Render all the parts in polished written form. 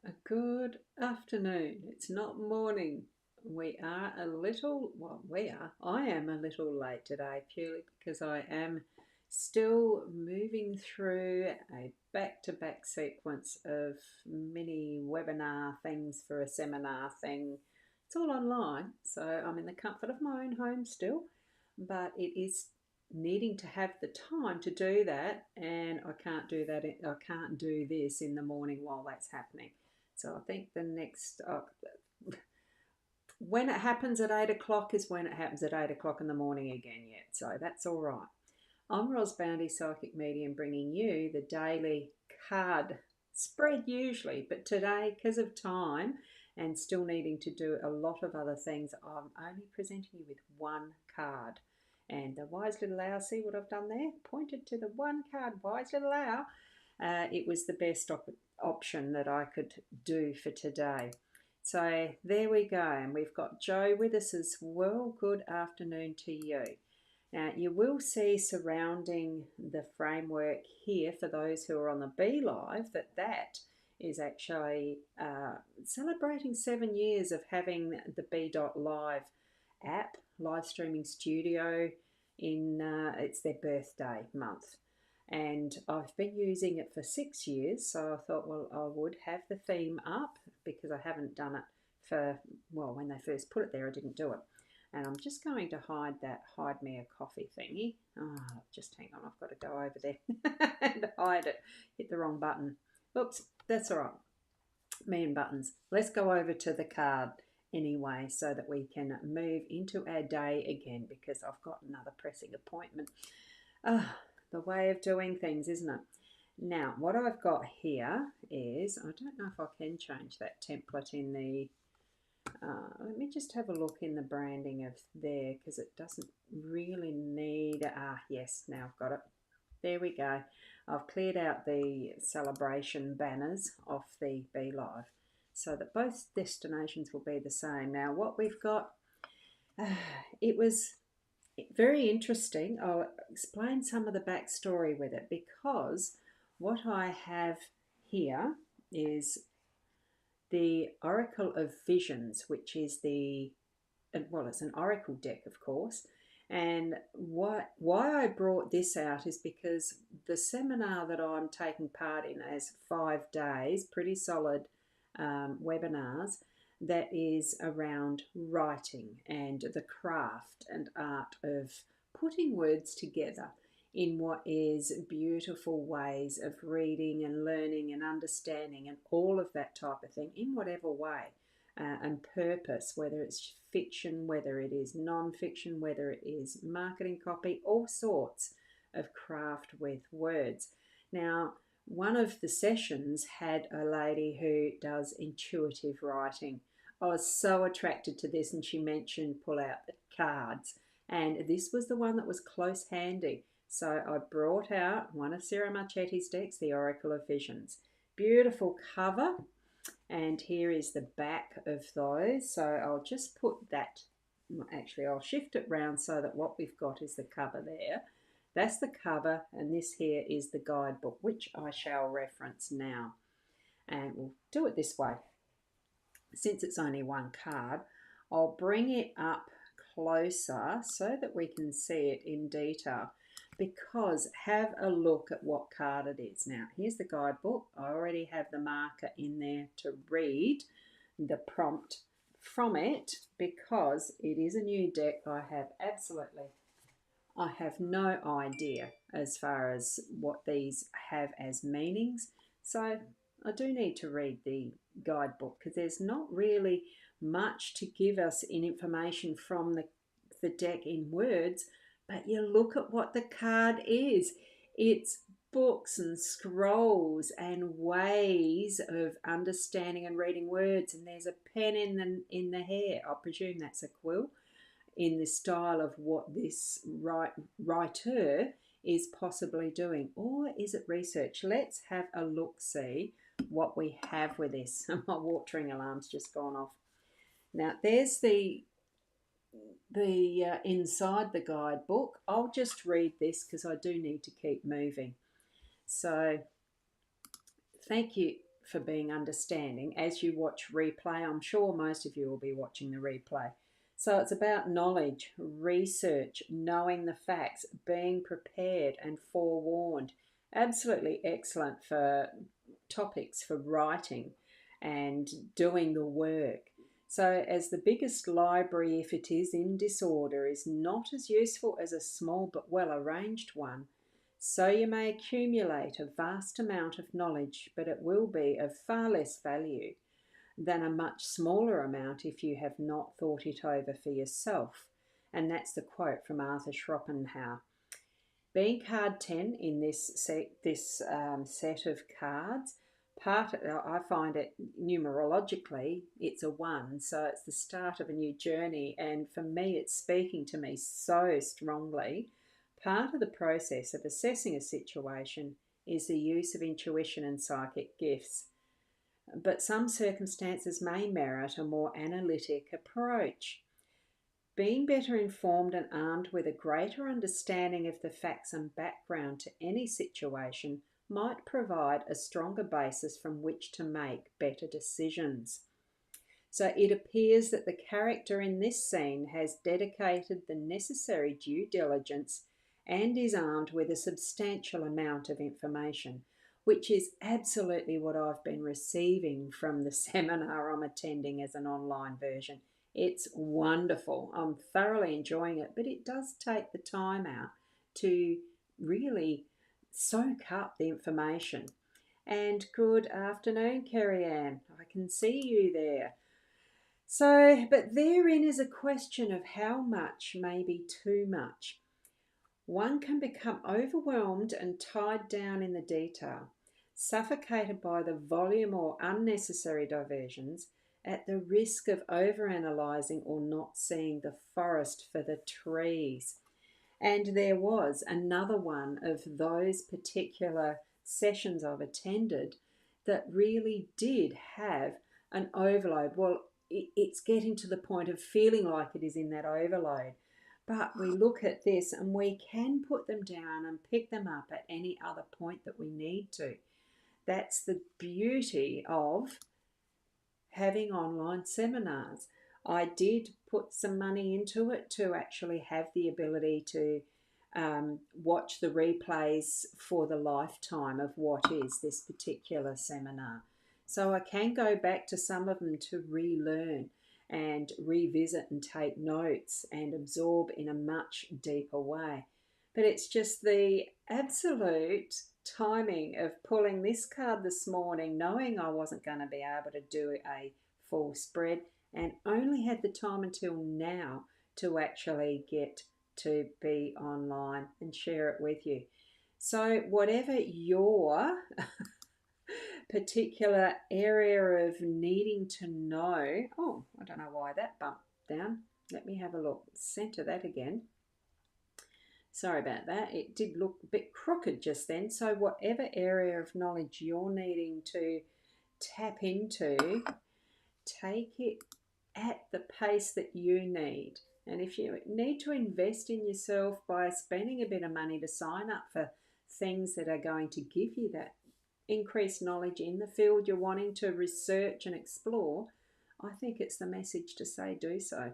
A good afternoon. It's not morning. We are a little, well, I am a little late today purely because I am still moving through a back to back sequence of mini webinar things for a seminar thing. It's all online, so I'm in the comfort of my own home still, but it is needing to have the time to do that, and I can't do that. I can't do this in the morning while that's happening. So I think the next, when it happens at 8 o'clock is when it happens at 8 o'clock in the morning again yet. So that's all right. I'm Boundy, Psychic Medium, bringing you the daily card spread usually, but today, because of time and still needing to do a lot of other things, I'm only presenting you with one card. And the wise little owl, see what I've done there? Pointed to the one card, wise little owl. It was the best option that I could do for today. So there we go, and we've got Joe with us as well. Good afternoon to you. Now you will see surrounding the framework here for those who are on the Be Live that is actually celebrating 7 years of having the Be.Live app, live streaming studio. It's their birthday month, and I've been using it for 6 years, so I thought, well, I would have the theme up because I haven't done it for, well, when they first put it there I didn't do it. And I'm just going to hide me a coffee thingy. Oh, just hang on, I've got to go over there and hide it. Hit the wrong button. Oops, that's all right. Me and buttons. Let's go over to the card anyway so that we can move into our day again because I've got another pressing appointment. The way of doing things, isn't it? Now, what I've got here is, I don't know if I can change that template in the, let me just have a look in the branding of there because it doesn't really need, yes, now I've got it. There we go. I've cleared out the celebration banners off the Be Live so that both destinations will be the same. Now, what we've got, it was very interesting. I'll explain some of the backstory with it because what I have here is the Oracle of Visions, which is well, it's an oracle deck, of course. And why I brought this out is because the seminar that I'm taking part in as 5 days, pretty solid webinars, that is around writing and the craft and art of putting words together in what is beautiful ways of reading and learning and understanding and all of that type of thing in whatever way. And purpose, whether it's fiction, whether it is non-fiction, whether it is marketing copy, all sorts of craft with words. Now, one of the sessions had a lady who does intuitive writing. I was so attracted to this, and she mentioned pull out the cards, and this was the one that was close handy. So I brought out one of Sarah Marchetti's decks, the Oracle of Visions. Beautiful cover. And here is the back of those. So I'll just put that, actually I'll shift it round so that what we've got is the cover there. That's the cover, and this here is the guidebook, which I shall reference now. And we'll do it this way. Since it's only one card, I'll bring it up closer so that we can see it in detail. Because have a look at what card it is. Now, here's the guidebook. I already have the marker in there to read the prompt from it because it is a new deck. I have no idea as far as what these have as meanings. So I do need to read the guidebook because there's not really much to give us in information from the deck in words. But you look at what the card is. It's books and scrolls and ways of understanding and reading words. And there's a pen in the hair. I presume that's a quill in the style of what this writer is possibly doing. Or is it research? Let's have a look-see what we have with this. My watering alarm's just gone off. Now, there's the inside the guidebook. I'll just read this because I do need to keep moving. So thank you for being understanding as you watch replay. I'm sure most of you will be watching the replay. So it's about knowledge, research, knowing the facts, being prepared and forewarned. Absolutely excellent for topics for writing and doing the work. So, as the biggest library, if it is in disorder, is not as useful as a small but well arranged one, so you may accumulate a vast amount of knowledge, but it will be of far less value than a much smaller amount if you have not thought it over for yourself. And that's the quote from Arthur Schopenhauer. Being card 10 in this set of cards, I find it numerologically, it's a 1, so it's the start of a new journey. And for me, it's speaking to me so strongly. Part of the process of assessing a situation is the use of intuition and psychic gifts. But some circumstances may merit a more analytic approach. Being better informed and armed with a greater understanding of the facts and background to any situation might provide a stronger basis from which to make better decisions. So it appears that the character in this scene has dedicated the necessary due diligence and is armed with a substantial amount of information, which is absolutely what I've been receiving from the seminar I'm attending as an online version. It's wonderful. I'm thoroughly enjoying it, but it does take the time out to really soak up the information. And good afternoon, Kerry Ann. I can see you there. So, but therein is a question of how much may be too much. One can become overwhelmed and tied down in the detail, suffocated by the volume or unnecessary diversions, at the risk of overanalyzing or not seeing the forest for the trees. And there was another one of those particular sessions I've attended that really did have an overload. Well, it's getting to the point of feeling like it is in that overload. But we look at this and we can put them down and pick them up at any other point that we need to. That's the beauty of having online seminars. I did put some money into it to actually have the ability to watch the replays for the lifetime of what is this particular seminar. So I can go back to some of them to relearn and revisit and take notes and absorb in a much deeper way. But it's just the absolute timing of pulling this card this morning, knowing I wasn't going to be able to do a full spread and only had the time until now to actually get to be online and share it with you. So whatever your particular area of needing to know, oh, I don't know why that bumped down. Let me have a look. Center that again. Sorry about that. It did look a bit crooked just then. So whatever area of knowledge you're needing to tap into, take it at the pace that you need. And if you need to invest in yourself by spending a bit of money to sign up for things that are going to give you that increased knowledge in the field you're wanting to research and explore, I think it's the message to say do so.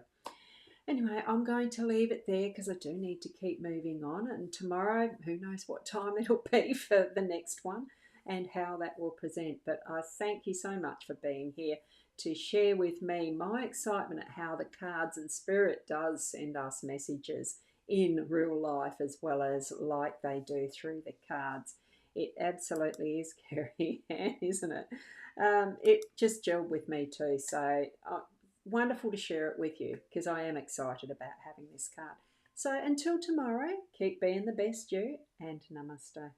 Anyway, I'm going to leave it there because I do need to keep moving on. And tomorrow, who knows what time it'll be for the next one and how that will present. But I thank you so much for being here to share with me my excitement at how the cards and spirit does send us messages in real life as well as like they do through the cards. It absolutely is, Kerry, isn't it? It just gelled with me too. So wonderful to share it with you because I am excited about having this card. So until tomorrow, keep being the best you and namaste.